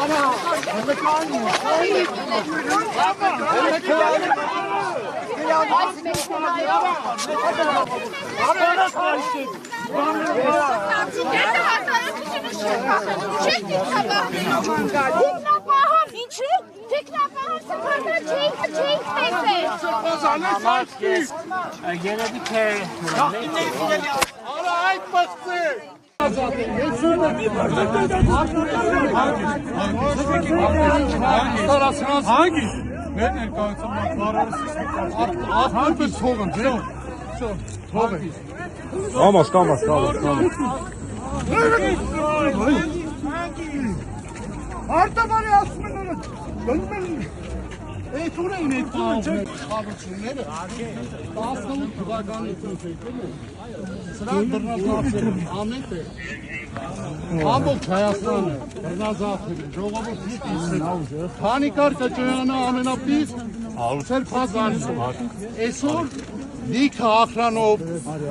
Calma. Arta var ya aslında. Dönmeyin. Turayın etkilerini çek. Hastalık kubaganlıkını çekti. Sıra dırnazatı. Ahmet Bey. Ամբողջ Հայաստանը բռնազավթել է, ժողովուրդը իսկական։ Քանի կար կճոյանը ամենապից սերբազանցում։ Այսօր լիքը ախրանով,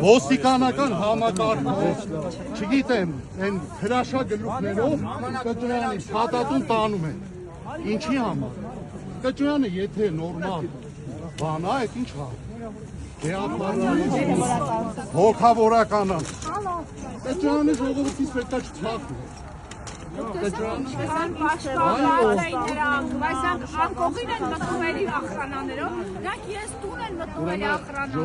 ոստիկանական համակարգով, չգիտեմ, այն հրաշագլուխներով կճոյանի փաթաթուն տանում են։ Ինչի համար։ Կճոյանը եթե նորմալ բան է, այդ ինչ է։ Հոգավորական է։ Կճոյանի ժողովրդից պետք է չթափվի։ Տեսան պաշտպաններին նրանք, բայց անկողին են մտնում ախրանաներով, նրանք ես տուն են մտնում ախրանաներով։